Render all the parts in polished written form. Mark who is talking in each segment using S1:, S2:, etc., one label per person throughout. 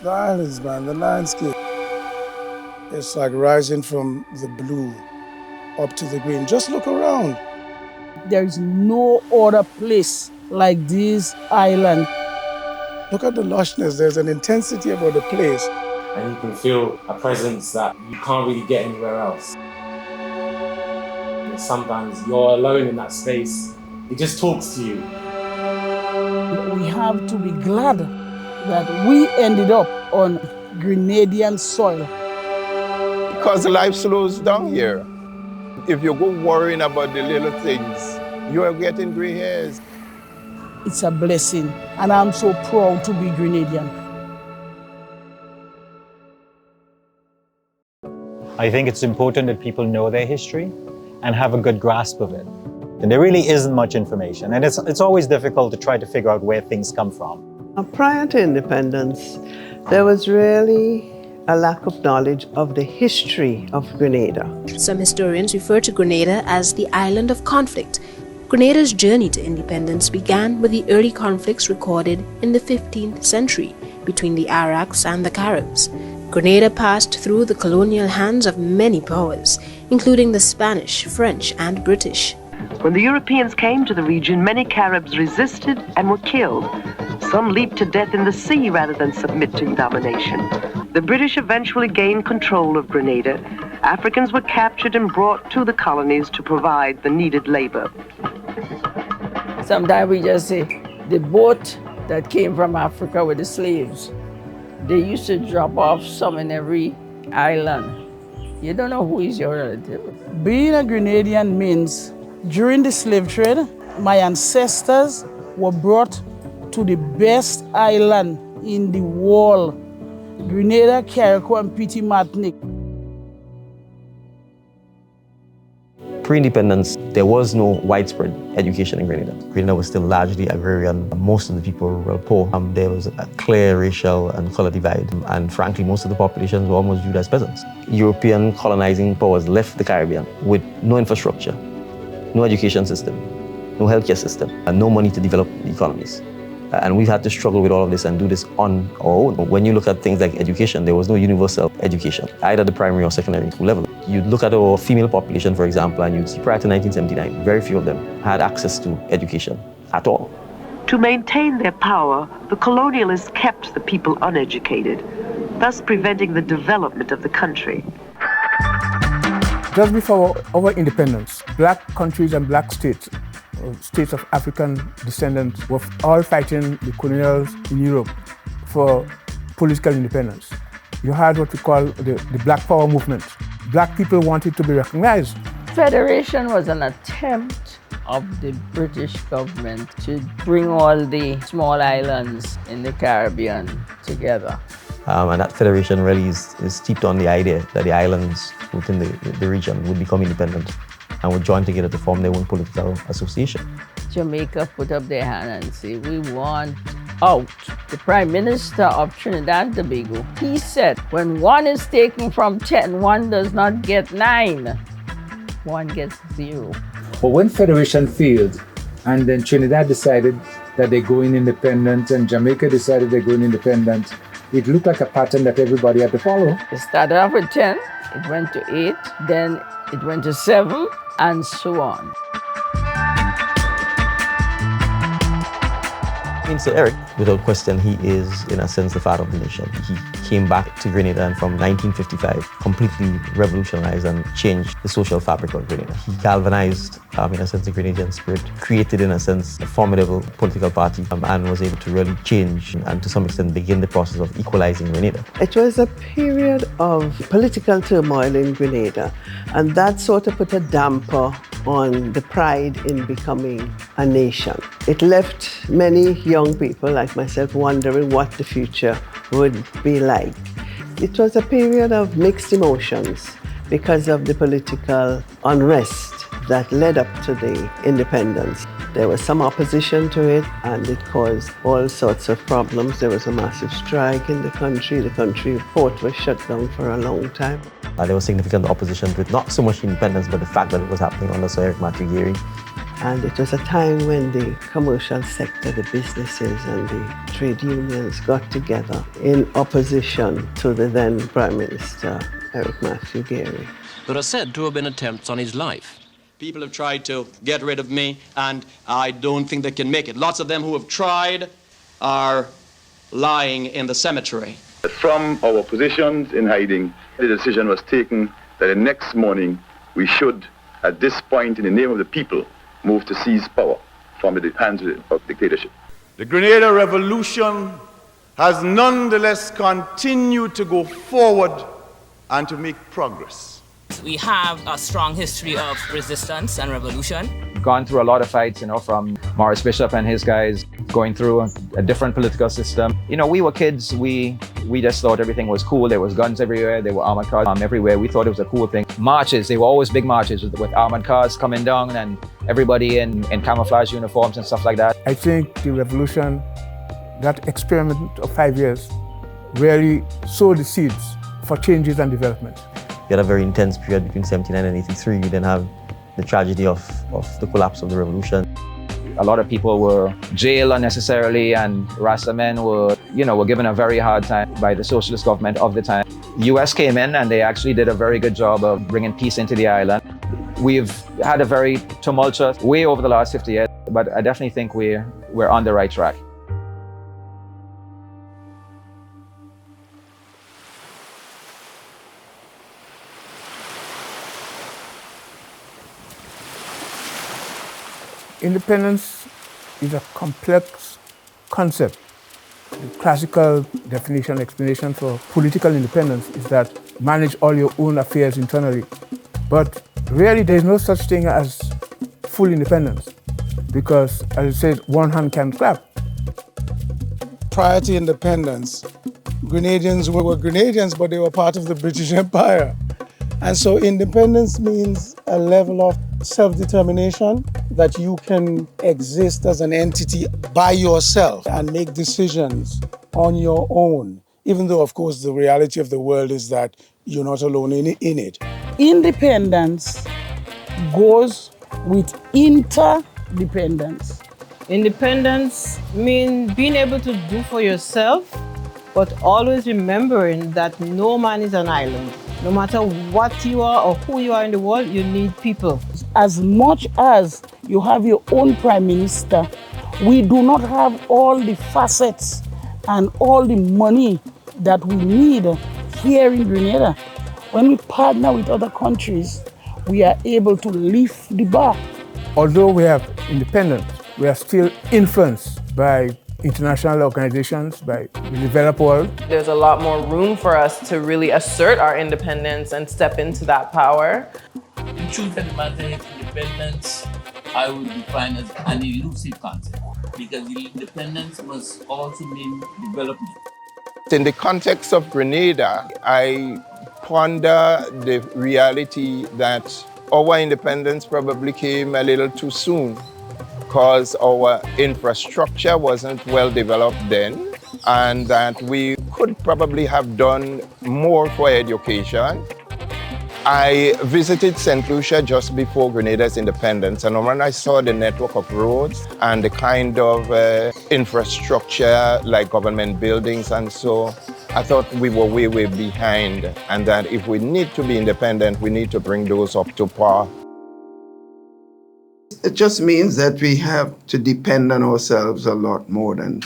S1: The islands, man, the landscape. It's like rising from the blue up to the green. Just look around.
S2: There's no other place like this island.
S1: Look at the lushness. There's an intensity about the place.
S3: And you can feel a presence that you can't really get anywhere else. And sometimes you're alone in that space. It just talks to you.
S2: We have to be glad that we ended up on Grenadian soil.
S4: Because life slows down here. If you go worrying about the little things, you are getting gray hairs.
S2: It's a blessing, and I'm so proud to be Grenadian.
S5: I think it's important that people know their history and have a good grasp of it. And there really isn't much information, and it's always difficult to try to figure out where things come from.
S6: Prior to independence, there was really a lack of knowledge of the history of Grenada.
S7: Some historians refer to Grenada as the island of conflict. Grenada's journey to independence began with the early conflicts recorded in the 15th century between the Arabs and the Caribs. Grenada passed through the colonial hands of many powers, including the Spanish, French, and British.
S8: When the Europeans came to the region, many Caribs resisted and were killed. Some leaped to death in the sea rather than submit to domination. The British eventually gained control of Grenada. Africans were captured and brought to the colonies to provide the needed labor.
S2: Sometimes we just say, the boat that came from Africa with the slaves, they used to drop off some in every island. You don't know who is your relative. Being a Grenadian means during the slave trade, my ancestors were brought to the best island in the world, Grenada, Carriacou, and Petit Martinique.
S9: Pre-independence, there was no widespread education in Grenada. Grenada was still largely agrarian. Most of the people were poor. There was a clear racial and color divide. And frankly, most of the populations were almost viewed as peasants. European colonizing powers left the Caribbean with no infrastructure, no education system, no healthcare system, and no money to develop the economies. And we've had to struggle with all of this and do this on our own. When you look at things like education, there was no universal education, either the primary or secondary school level. You'd look at our female population, for example, and you'd see prior to 1979, very few of them had access to education at all.
S8: To maintain their power, the colonialists kept the people uneducated, thus preventing the development of the country.
S1: Just before our independence, black countries and black states of African descendants were all fighting the colonials in Europe for political independence. You had what we call the Black Power movement. Black people wanted to be recognized.
S2: Federation was an attempt of the British government to bring all the small islands in the Caribbean together.
S9: And that federation really is steeped on the idea that the islands within the region would become independent and would join together to form their own political association.
S2: Jamaica put up their hand and said, we want out. The Prime Minister of Trinidad and Tobago, he said, when one is taken from 10, one does not get 9. One gets 0.
S10: But when Federation failed, and then Trinidad decided that they're going independent, and Jamaica decided they're going independent, it looked like a pattern that everybody had to follow.
S2: It started off with 10, it went to 8, then it went to 7, and so on.
S9: So Eric, without question, he is, in a sense, the father of the nation. He came back to Grenada and from 1955 completely revolutionized and changed the social fabric of Grenada. He galvanized, in a sense, the Grenadian spirit, created, in a sense, a formidable political party, and was able to really change and to some extent begin the process of equalizing Grenada.
S6: It was a period of political turmoil in Grenada, and that sort of put a damper on the pride in becoming a nation. It left many young people like myself wondering what the future would be like. It was a period of mixed emotions because of the political unrest that led up to the independence. There was some opposition to it, and it caused all sorts of problems. There was a massive strike in the country. The country port was shut down for a long time.
S9: There was significant opposition to it, not so much independence, but the fact that it was happening under Sir Eric Matthew Geary.
S6: And it was a time when the commercial sector, the businesses and the trade unions got together in opposition to the then Prime Minister, Eric Matthew Gary.
S11: There are said to have been attempts on his life.
S12: People have tried to get rid of me, and I don't think they can make it. Lots of them who have tried are lying in the cemetery.
S13: From our positions in hiding, the decision was taken that the next morning we should, at this point, in the name of the people, move to seize power from the hands of dictatorship.
S14: The Grenada Revolution has nonetheless continued to go forward and to make progress.
S15: We have a strong history of resistance and revolution.
S16: Gone through a lot of fights, from Morris Bishop and his guys, going through a different political system. We were kids, we just thought everything was cool. There was guns everywhere, there were armored cars everywhere. We thought it was a cool thing. Marches, they were always big marches with armored cars coming down and everybody in camouflage uniforms and stuff like that.
S1: I think the revolution, that experiment of 5 years, really sowed the seeds for changes and development.
S9: You had a very intense period between 79 and 83. You then have the tragedy of the collapse of the revolution.
S16: A lot of people were jailed unnecessarily, and Rasta men were given a very hard time by the socialist government of the time. The US came in and they actually did a very good job of bringing peace into the island. We've had a very tumultuous way over the last 50 years, but I definitely think we're on the right track.
S1: Independence is a complex concept. The classical definition, explanation for political independence is that manage all your own affairs internally. But really, there is no such thing as full independence because, as I said, one hand can't clap.
S17: Prior to independence, Grenadians were Grenadians, but they were part of the British Empire. And so independence means a level of self-determination, that you can exist as an entity by yourself and make decisions on your own, even though, of course, the reality of the world is that you're not alone in it.
S2: Independence goes with interdependence.
S18: Independence means being able to do for yourself, but always remembering that no man is an island. No matter what you are or who you are in the world, you need people.
S2: As much as you have your own prime minister, we do not have all the facets and all the money that we need here in Grenada. When we partner with other countries, we are able to lift the bar.
S1: Although we have independence, we are still influenced by international organizations, by the developed world.
S19: There's a lot more room for us to really assert our independence and step into that power.
S20: The truth of the matter is, independence, I would define as an elusive concept, because independence must also mean development.
S4: In the context of Grenada, I ponder the reality that our independence probably came a little too soon, because our infrastructure wasn't well developed then, and that we could probably have done more for education. I visited St. Lucia just before Grenada's independence, and when I saw the network of roads and the kind of infrastructure like government buildings and so, I thought we were way behind, and that if we need to be independent, we need to bring those up to par.
S21: It just means that we have to depend on ourselves a lot more than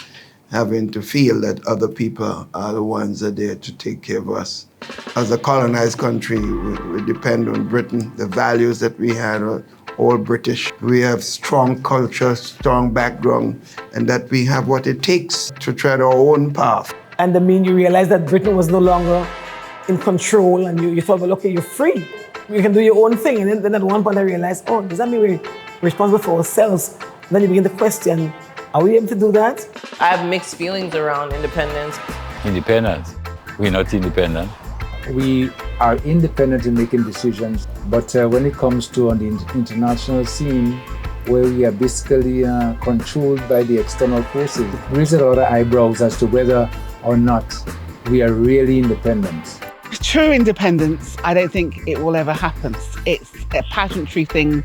S21: having to feel that other people are the ones that are there to take care of us. As a colonized country, we depend on Britain. The values that we had are all British. We have strong culture, strong background, and that we have what it takes to tread our own path.
S22: And the minute you realize that Britain was no longer in control and you thought, well, okay, you're free. You can do your own thing. And then at one point I realized, oh, does that mean we're responsible for ourselves? And then you begin to question, are we able to do that?
S19: I have mixed feelings around independence.
S10: Independence. We're not independent. We are independent in making decisions, but when it comes to on the international scene, where we are basically controlled by the external forces, it raises a lot of eyebrows as to whether or not we are really independent.
S23: True independence, I don't think it will ever happen. It's a pageantry thing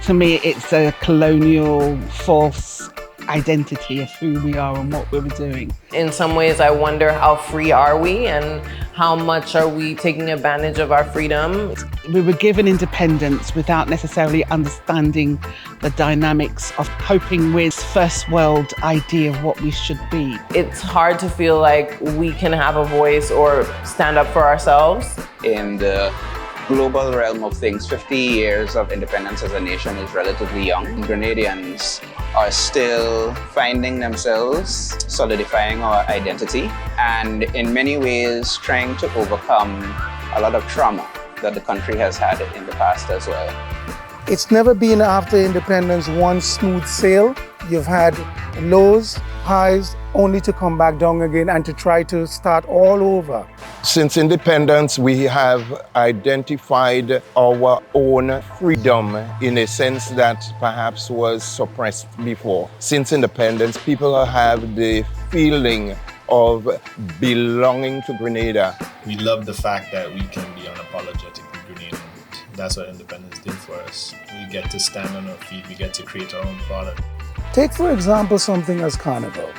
S3: To me, it's a colonial false identity of who we are and what we're doing.
S19: In some ways, I wonder how free are we and how much are we taking advantage of our freedom.
S3: We were given independence without necessarily understanding the dynamics of coping with first world idea of what we should be.
S19: It's hard to feel like we can have a voice or stand up for ourselves.
S5: In the global realm of things, 50 years of independence as a nation is relatively young. Grenadians are still finding themselves, solidifying our identity, and in many ways trying to overcome a lot of trauma that the country has had in the past as well.
S17: It's never been after independence one smooth sail. You've had lows, highs, only to come back down again and to try to start all over.
S4: Since independence, we have identified our own freedom in a sense that perhaps was suppressed before. Since independence, people have the feeling of belonging to Grenada.
S23: We love the fact that we can be unapologetically Grenadian. That's what independence did for us. We get to stand on our feet, we get to create our own product.
S17: Take, for example, something as Carnival.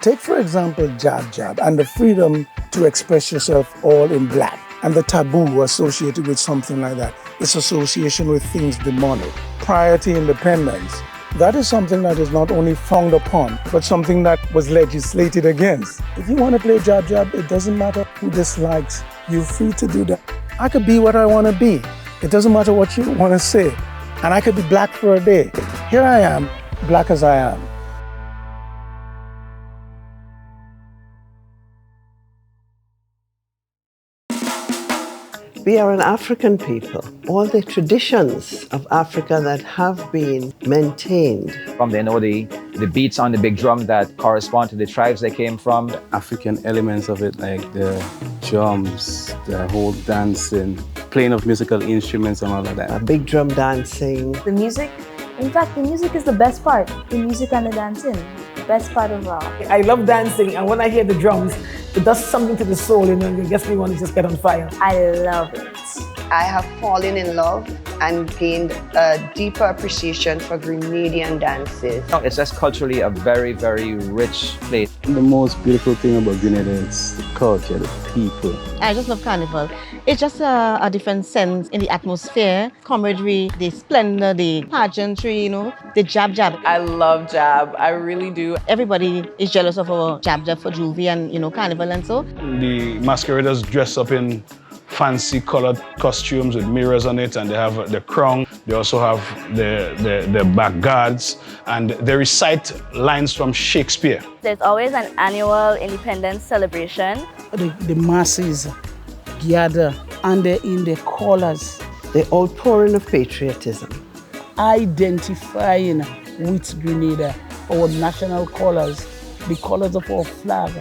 S17: Take, for example, Jab Jab and the freedom to express yourself all in black and the taboo associated with something like that. Its association with things demonic. Prior to independence, that is something that is not only frowned upon, but something that was legislated against. If you want to play Jab Jab, it doesn't matter who dislikes. You're free to do that. I could be what I want to be. It doesn't matter what you want to say. And I could be black for a day. Here I am, black as I am.
S6: We are an African people. All the traditions of Africa that have been maintained.
S16: They know the beats on the big drum that correspond to the tribes they came from.
S24: The African elements of it, like the drums, the whole dancing, playing of musical instruments and all of that.
S6: Big drum dancing.
S25: The music, in fact, the music is the best part. The music and the dancing, the best part of all.
S22: I love dancing, and when I hear the drums, it does something to the soul, you know, it gets me want to just get on fire.
S25: I love it.
S26: I have fallen in love and gained a deeper appreciation for Grenadian dances.
S16: It's just culturally a very, very rich place.
S24: The most beautiful thing about Grenada is the culture, the people.
S27: I just love Carnival. It's just a different sense in the atmosphere, camaraderie, the splendor, the pageantry, you know, the Jab Jab.
S19: I love Jab, I really do.
S27: Everybody is jealous of our Jab Jab for Juvie and, you know, Carnival and so.
S28: The masqueraders dress up in fancy colored costumes with mirrors on it, and they have the crown. They also have the back guards, and they recite lines from Shakespeare.
S25: There's always an annual independence celebration.
S3: The masses gather and they're in their colors.
S6: The outpouring of patriotism.
S3: Identifying with Grenada, our national colors, the colors of our flag.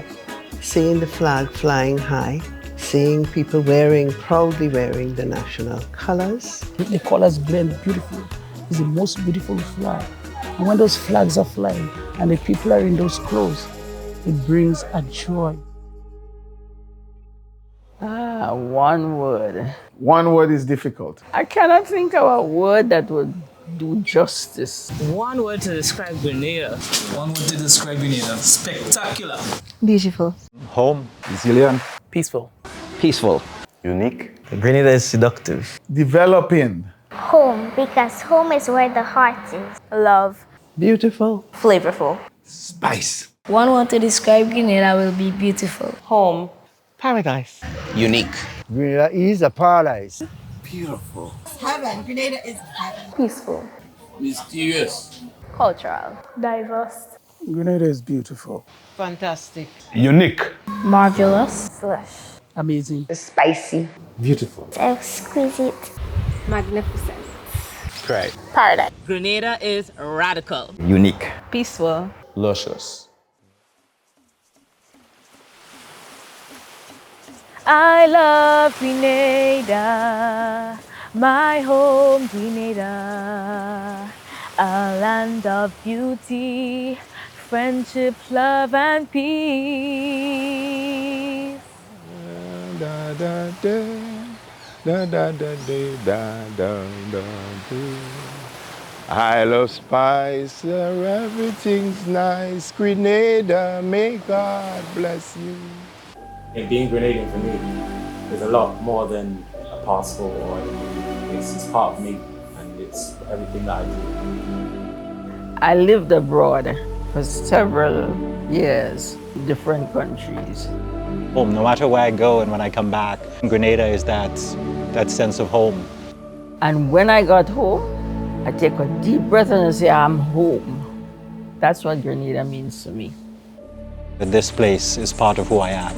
S6: Seeing the flag flying high. Seeing people proudly wearing the national colors.
S3: The colors blend beautifully. It's the most beautiful flag. And when those flags are flying and the people are in those clothes, it brings a joy.
S2: One word.
S1: One word is difficult.
S2: I cannot think of a word that would do justice.
S15: One word to describe Grenada.
S29: One word to describe Grenada. Spectacular.
S27: Beautiful.
S9: Home.
S29: Resilient.
S15: Peaceful.
S16: Peaceful.
S9: Unique. Grenada is seductive.
S1: Developing.
S30: Home, because home is where the heart is.
S25: Love.
S6: Beautiful.
S25: Flavorful.
S1: Spice.
S30: One word to describe Grenada will be beautiful.
S19: Home.
S3: Paradise.
S5: Unique.
S31: Grenada is a paradise. Beautiful.
S32: Heaven. Grenada is heaven.
S25: Peaceful.
S20: Mysterious.
S25: Cultural. Diverse.
S17: Grenada is beautiful.
S18: Fantastic.
S28: Unique.
S30: Marvelous.
S25: Slush.
S3: Amazing.
S32: Spicy.
S1: Beautiful.
S30: Exquisite. Magnificent.
S1: Great.
S25: Paradise.
S15: Grenada is radical.
S9: Unique.
S19: Peaceful.
S1: Luscious.
S25: I love Grenada, my home Grenada, a land of beauty, friendship, love, and peace.
S1: Da da da da da da da da da da.
S31: I love spice, everything's nice. Grenada, may God bless you.
S4: And being Grenadian for me is a lot more than a passport or it's part of me and it's everything that I do.
S2: I lived abroad for several years, in different countries.
S7: Home, no matter where I go and when I come back, Grenada is that sense of home.
S2: And when I got home, I take a deep breath and I say, I'm home. That's what Grenada means to me.
S7: This place is part of who I am.